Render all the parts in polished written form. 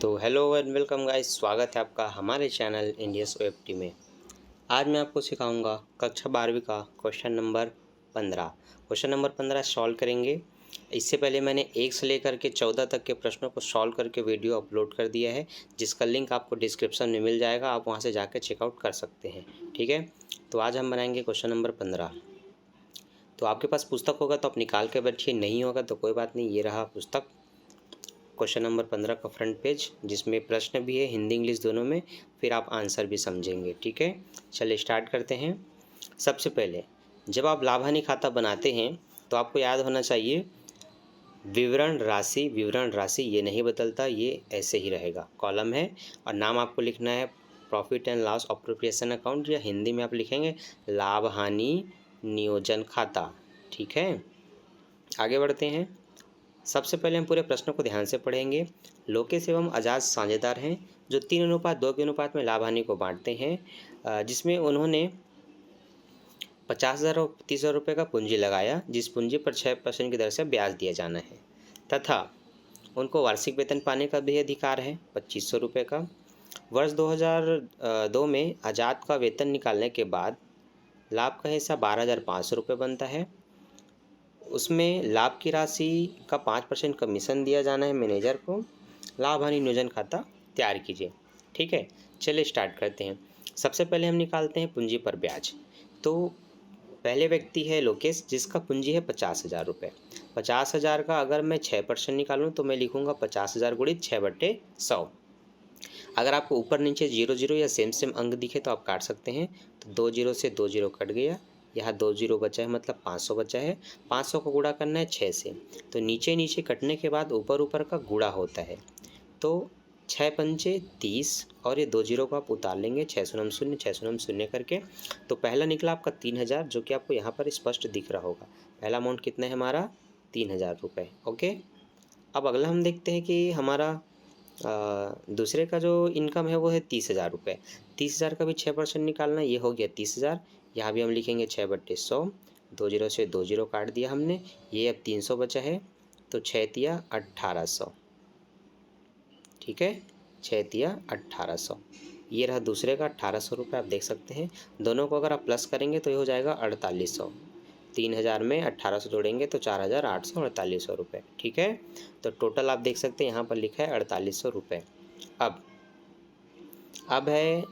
तो hello and welcome guys, स्वागत है आपका हमारे चैनल इंडियस OFT में। आज मैं आपको सिखाऊंगा कक्षा 12वीं का question number 15। Question number 15 solve करेंगे। इससे पहले मैंने 1 से लेकर के 14 तक के प्रश्नों को सॉल्व करके वीडियो अपलोड कर दिया है, जिसका लिंक आपको डिस्क्रिप्शन में मिल जाएगा। आप वहाँ से जाकर चेकआउट कर सकते हैं। ठीक है, तो आज हम बनाएंगे क्वेश्चन नंबर 15। तो आपके पास पुस्तक होगा तो आप निकाल के बैठिए, नहीं होगा तो कोई बात नहीं। ये रहा पुस्तक, क्वेश्चन नंबर 15 का फ्रंट पेज, जिसमें प्रश्न भी है हिंदी इंग्लिश दोनों में, फिर आप आंसर भी समझेंगे। ठीक है, चलिए स्टार्ट करते हैं। सबसे पहले जब आप लाभ हानि खाता बनाते हैं तो आपको याद होना चाहिए विवरण राशि ये नहीं बदलता, ये ऐसे ही रहेगा। कॉलम है और नाम आपको लिखना है profit and loss appropriation account, या हिंदी में आप लिखेंगे लाभ हानि नियोजन खाता। ठीक है, आगे बढ़ते हैं। सबसे पहले हम पूरे प्रश्न को ध्यान से पढ़ेंगे। लोकेश एवं आजाद साझेदार हैं जो 3:2 के अनुपात में लाभ हानि को बांटते हैं, जिसमें उन्होंने 50,000 और 30,000 रुपये का पूंजी लगाया, जिस पूंजी पर 6% की दर से ब्याज दिया जाना है, तथा उनको वार्षिक वेतन पाने का भी अधिकार है 2,500 रुपये का। वर्ष 2002 में आजाद का वेतन निकालने के बाद लाभ का हिस्सा 12,500 रुपये बनता है। उसमें लाभ की राशि का 5% कमीशन दिया जाना है मैनेजर को। लाभ हानि नियोजन खाता तैयार कीजिए। ठीक है, चलिए स्टार्ट करते हैं। सबसे पहले हम निकालते हैं पूंजी पर ब्याज। तो पहले व्यक्ति है लोकेश, जिसका पूंजी है 50,000 रुपये। 50,000 का अगर मैं 6% निकालूँ तो मैं लिखूँगा 50,000 गुणित 6/100। अगर आपको ऊपर नीचे 0 या सेम अंक दिखे तो आप काट सकते हैं। तो 2 0 से 2 0 कट गया, यहाँ 2 0 बचा है, मतलब 500 बचा है। 500 को गुणा करना है 6 से, तो नीचे नीचे कटने के बाद ऊपर ऊपर का गुणा होता है। तो 6 पंचे 30 और ये 2 0 को आप उतार लेंगे 6 शून्य 0 6 शून्य 0 करके। तो पहला निकला आपका 3,000, जो कि आपको यहाँ पर स्पष्ट दिख रहा होगा। पहला अमाउंट कितना है हमारा 3,000 रुपये। ओके, अब अगला हम देखते हैं कि हमारा दूसरे का जो इनकम है वो है 30,000 रुपये। 30,000 का भी 6% निकालना, ये हो गया 30,000। यहाँ भी हम लिखेंगे 6/100। 2 0 से 2 0 काट दिया हमने, ये अब 300 बचा है। तो 6 तिया 1,800। ठीक है, 6 तिया 1,800। ये रहा दूसरे का 1,800 रुपये। आप देख सकते हैं दोनों को अगर आप प्लस करेंगे तो ये हो जाएगा 4,800। 3,000 में 1,800 जोड़ेंगे तो 4,800, 4,800 रुपये। ठीक है, तो टोटल आप देख सकते हैं यहाँ पर लिखा है 4,800 रुपये। अब है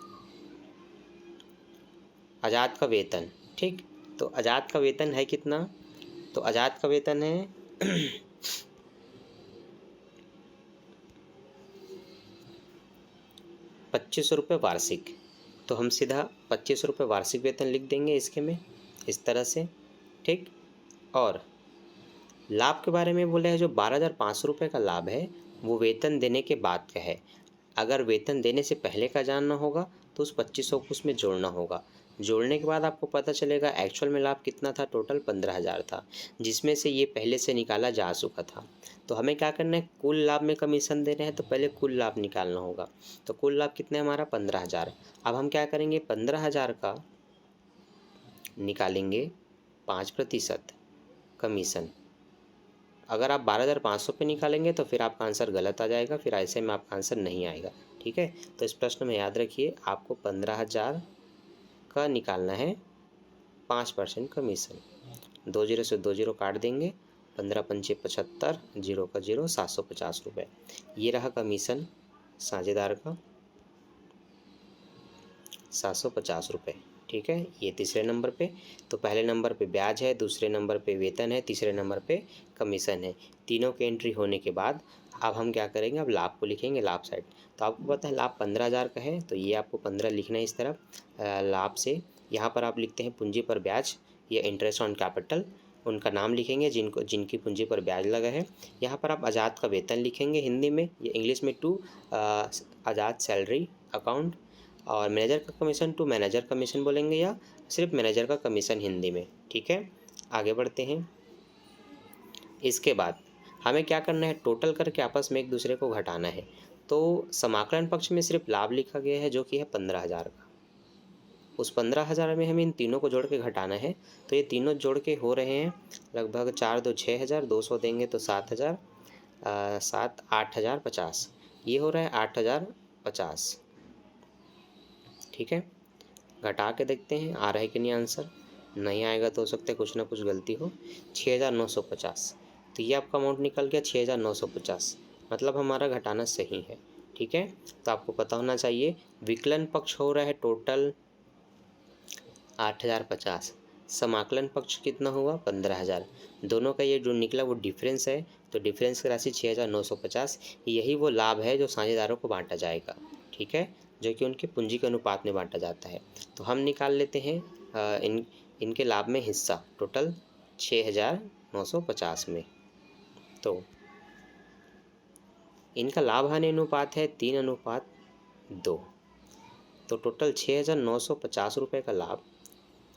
आज़ाद का वेतन। ठीक, तो आज़ाद का वेतन है कितना? तो आज़ाद का वेतन है 2,500 रुपये वार्षिक। तो हम सीधा 2,500 रुपये वार्षिक वेतन लिख देंगे इसके में, इस तरह से। ठीक, और लाभ के बारे में बोले हैं जो 12,500 रुपये का लाभ है वो वेतन देने के बाद का है। अगर वेतन देने से पहले का जानना होगा तो उस 2,500 को उसमें जोड़ना होगा। जोड़ने के बाद आपको पता चलेगा एक्चुअल में लाभ कितना था। टोटल 15,000 था, जिसमें से ये पहले से निकाला जा चुका था। तो हमें क्या करना है, कुल लाभ में कमीशन दे रहे हैं तो पहले कुल लाभ निकालना होगा। तो कुल लाभ कितना है हमारा 15,000। अब हम क्या करेंगे, 15,000 का निकालेंगे 5% कमीशन। अगर आप 12,500 पे निकालेंगे तो फिर आपका आंसर गलत आ जाएगा, फिर ऐसे में आपका आंसर नहीं आएगा। ठीक है, तो इस प्रश्न में याद रखिए आपको 15,000 का निकालना है 5% कमीशन। 2 0 से 2 0 काट देंगे, 15 पंचे 75, 0 का 0, 750 रुपये। ये रहा कमीशन साझेदार का 750 रुपये। ठीक है, ये तीसरे नंबर पे। तो पहले नंबर पे ब्याज है, दूसरे नंबर पे वेतन है, तीसरे नंबर पे कमीशन है। तीनों की एंट्री होने के बाद अब हम क्या करेंगे, अब लाभ को लिखेंगे लाभ साइड। तो आपको पता है लाभ 15,000 का है, तो ये आपको 15 लिखना है इस तरफ लाभ से। यहाँ पर आप लिखते हैं पूंजी पर ब्याज या इंटरेस्ट ऑन कैपिटल, उनका नाम लिखेंगे जिनकी पूंजी पर ब्याज लगा है। यहाँ पर आप आज़ाद का वेतन लिखेंगे हिंदी में, या इंग्लिश में टू आज़ाद सैलरी अकाउंट, और मैनेजर का कमीशन टू मैनेजर कमीशन बोलेंगे, या सिर्फ मैनेजर का कमीशन हिंदी में। ठीक है, आगे बढ़ते हैं। इसके बाद हमें क्या करना है, टोटल करके आपस में एक दूसरे को घटाना है। तो समाकलन पक्ष में सिर्फ लाभ लिखा गया है जो कि है 15,000 का। उस 15,000 में हमें इन तीनों को जोड़ के घटाना है। तो ये तीनों जोड़ के हो रहे हैं लगभग 4 2 6,000, 200 देंगे तो 7,000, 7 8,050। ये हो रहा है 8050। ठीक है, घटा के देखते हैं आ रहा है कि नहीं आंसर। नहीं आएगा तो हो सकता है कुछ ना कुछ गलती हो। 6950, तो ये आपका अमाउंट निकल गया 6950, मतलब हमारा घटाना सही है। ठीक है, तो आपको पता होना चाहिए विकलन पक्ष हो रहा है टोटल 8050, समाकलन पक्ष कितना हुआ 15000। दोनों का ये जो निकला वो डिफरेंस है, तो डिफरेंस की राशि 6950। यही वो लाभ है जो साझेदारों को बांटा जाएगा। ठीक है, जो कि उनके पूंजी के अनुपात में बांटा जाता है। तो हम निकाल लेते हैं इनके लाभ में हिस्सा टोटल 6950 में। तो इनका लाभ हानि अनुपात है 3:2। तो टोटल 6950 रुपये का लाभ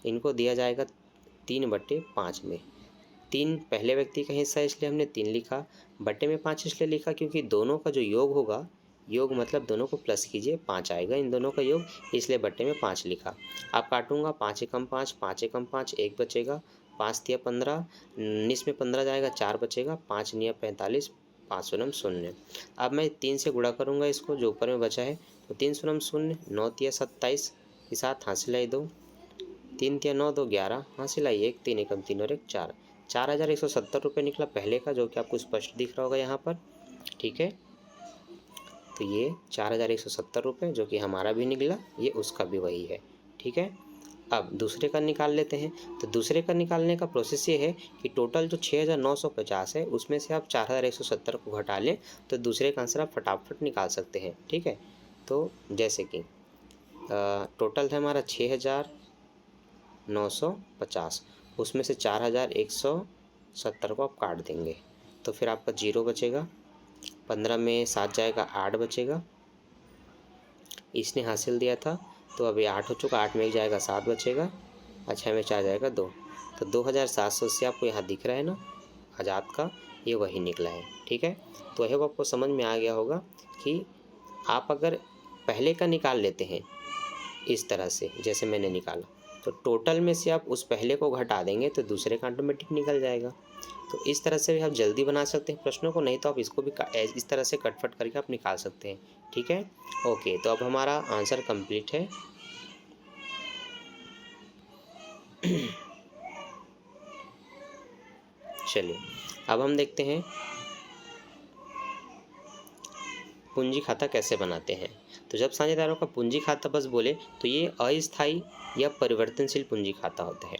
इनको दिया जाएगा 3/5 में। 3 पहले व्यक्ति का हिस्सा इसलिए हमने 3 लिखा, बटे में 5 इसलिए लिखा क्योंकि दोनों का जो योग होगा, योग मतलब दोनों को प्लस कीजिए 5 आएगा इन दोनों का योग, इसलिए बटे में 5 लिखा। अब काटूंगा 5 एकम 5, 5 एकम 5, 1 बचेगा, 5 तिया 15, 19 में 15 जाएगा, 4 बचेगा, 5 निया 45, 5 शून्य 0। अब मैं 3 से गुणा करूँगा इसको, जो ऊपर में बचा है, तो 3 शून्य 0, 9 तिया 27 के साथ हासिल आई 2, 3 तिया 9, 2 11, हासिल आई 1, 3 एकम 3 और 1 4। 4170 रुपये निकला पहले का, जो कि आपको स्पष्ट दिख रहा होगा यहाँ पर। ठीक है, तो ये 4170 रुपये जो कि हमारा भी निकला, ये उसका भी वही है। ठीक है, अब दूसरे का निकाल लेते हैं। तो दूसरे का निकालने का प्रोसेस ये है कि टोटल जो 6950 है उसमें से आप 4170 को घटा लें, तो दूसरे का आंसर आप फटाफट निकाल सकते हैं। ठीक है, तो जैसे कि टोटल है हमारा 6950, उसमें से 4170 को आप काट देंगे, तो फिर आपका 0 बचेगा, 15 में 7 जाएगा, 8 बचेगा। इसने हासिल दिया था, तो अभी 8 हो चुका, 8 में 1 जाएगा, 7 बचेगा, अच्छा में 4 जाएगा 2, तो 2700 से आपको यहाँ दिख रहा है ना आज़ाद का, ये वही निकला है। ठीक है, तो यह आपको समझ में आ गया होगा कि आप अगर पहले का निकाल लेते हैं इस तरह से जैसे मैंने निकाला, तो टोटल में से आप उस पहले को घटा देंगे तो दूसरे का ऑटोमेटिक निकल जाएगा। तो इस तरह से भी आप जल्दी बना सकते हैं प्रश्नों को, नहीं तो आप इसको भी इस तरह से कटफट करके आप निकाल सकते हैं। ठीक है, ओके, तो अब हमारा आंसर कंप्लीट है। चलिए अब हम देखते हैं पूंजी खाता कैसे बनाते हैं। तो जब साझेदारों का पूंजी खाता बस बोले तो ये अस्थायी या परिवर्तनशील पूंजी खाता होता है,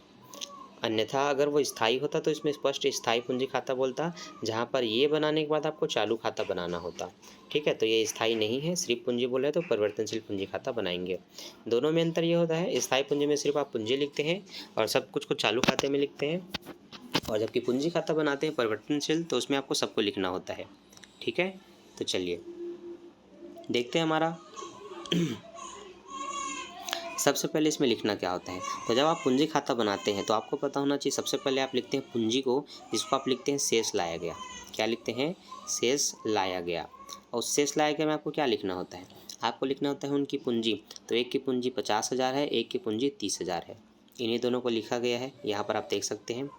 अन्यथा अगर वो स्थायी होता तो इसमें स्पष्ट स्थायी पूंजी खाता बोलता, जहाँ पर ये बनाने के बाद आपको चालू खाता बनाना होता। ठीक है, तो ये स्थायी नहीं है, सिर्फ पूंजी बोल रहे तो परिवर्तनशील पूंजी खाता बनाएंगे। दोनों में अंतर ये होता है, स्थायी पूंजी में सिर्फ आप पूंजी लिखते हैं और सब कुछ को चालू खाते में लिखते हैं, और जबकि पूंजी खाता बनाते हैं परिवर्तनशील तो उसमें आपको सबको लिखना होता है। ठीक है, तो चलिए देखते हैं हमारा सबसे पहले इसमें लिखना क्या होता है। तो जब आप पूंजी खाता बनाते हैं तो आपको पता होना चाहिए, सबसे पहले आप लिखते हैं पूंजी को, जिसको आप लिखते हैं शेष लाया गया। क्या लिखते हैं? शेष लाया गया। और शेष लाया गया में आपको क्या लिखना होता है? आपको लिखना होता है उनकी पूंजी। तो एक की पूंजी 50,000 है, एक की पूंजी 30,000 है, इन्हीं दोनों को लिखा गया है, यहाँ पर आप देख सकते हैं।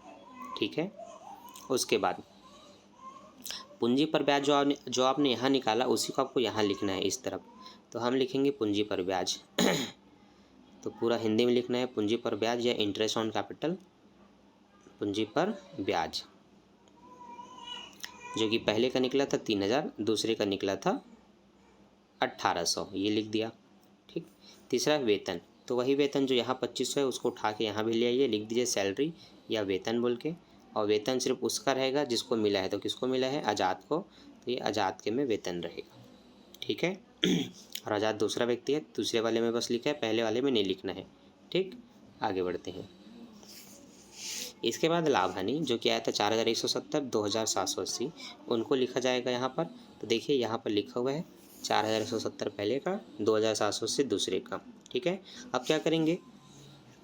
ठीक है, उसके बाद पूंजी पर ब्याज जो आपने यहाँ निकाला उसी को आपको यहाँ लिखना है इस तरफ। तो हम लिखेंगे पूंजी पर ब्याज तो पूरा हिंदी में लिखना है पूंजी पर ब्याज या इंटरेस्ट ऑन कैपिटल, पूंजी पर ब्याज, जो कि पहले का निकला था 3,000, दूसरे का निकला था 1,800, ये लिख दिया। ठीक, तीसरा वेतन, तो वही वेतन जो यहाँ 2500 है उसको उठा के यहाँ भी ले आइए, लिख दीजिए सैलरी या वेतन बोल के, और वेतन सिर्फ उसका रहेगा जिसको मिला है। तो किसको मिला है? आज़ाद को, तो ये आज़ाद के में वेतन रहेगा। ठीक है और आज़ाद दूसरा व्यक्ति है, दूसरे वाले में बस लिखा है, पहले वाले में नहीं लिखना है। ठीक, आगे बढ़ते हैं। इसके बाद लाभ हानि जो कि आया था 4,170, 2,780, उनको लिखा जाएगा यहाँ पर। तो देखिए यहाँ पर लिखा हुआ है 4,170 पहले का, 2,780 दूसरे का। ठीक है, अब क्या करेंगे?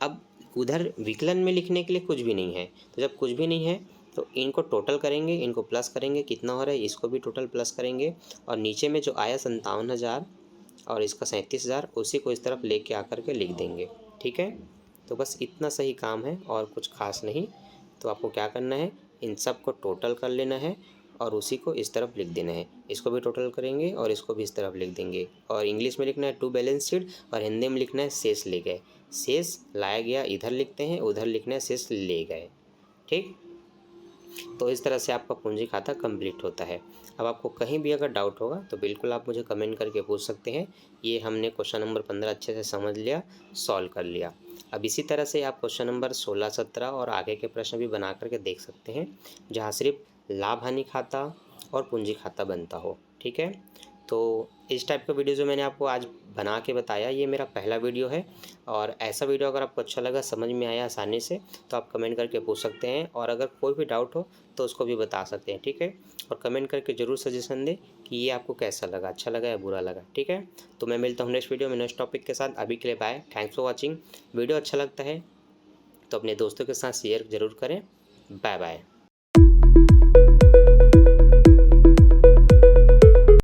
अब उधर विकलन में लिखने के लिए कुछ भी नहीं है, तो जब कुछ भी नहीं है तो इनको टोटल करेंगे, इनको प्लस करेंगे, कितना हो रहा है इसको भी टोटल प्लस करेंगे, और नीचे में जो आया 57,000 और इसका 37,000 उसी को इस तरफ लेके आकर के लिख देंगे। ठीक है, तो बस इतना सही काम है और कुछ खास नहीं। तो आपको क्या करना है, इन सब को टोटल कर लेना है और उसी को इस तरफ लिख देना है। इसको भी टोटल करेंगे और इसको भी इस तरफ लिख देंगे। और इंग्लिश में लिखना है टू बैलेंस शीट और हिंदी में लिखना है शेष ले गए। शेष लाया गया इधर लिखते हैं, उधर लिखना है शेष ले गए। ठीक, तो इस तरह से आपका पूंजी खाता कंप्लीट होता है। अब आपको कहीं भी अगर डाउट होगा तो बिल्कुल आप मुझे कमेंट करके पूछ सकते हैं। ये हमने क्वेश्चन नंबर 15 अच्छे से समझ लिया, सॉल्व कर लिया। अब इसी तरह से आप क्वेश्चन नंबर 16, 17 और आगे के प्रश्न भी बना करके देख सकते हैं, जहाँ सिर्फ लाभ हानि खाता और पूंजी खाता बनता हो। ठीक है, तो इस टाइप का वीडियो जो मैंने आपको आज बना के बताया, ये मेरा पहला वीडियो है। और ऐसा वीडियो अगर आपको अच्छा लगा, समझ में आया आसानी से, तो आप कमेंट करके पूछ सकते हैं। और अगर कोई भी डाउट हो तो उसको भी बता सकते हैं। ठीक है, और कमेंट करके ज़रूर सजेशन दें कि ये आपको कैसा लगा, अच्छा लगा या बुरा लगा। ठीक है, तो मैं मिलता हूँ नेक्स्ट वीडियो में नेक्स्ट टॉपिक के साथ। अभी के लिए bye, thanks for watching. Video अच्छा लगता है तो अपने दोस्तों के साथ शेयर ज़रूर करें। Bye bye.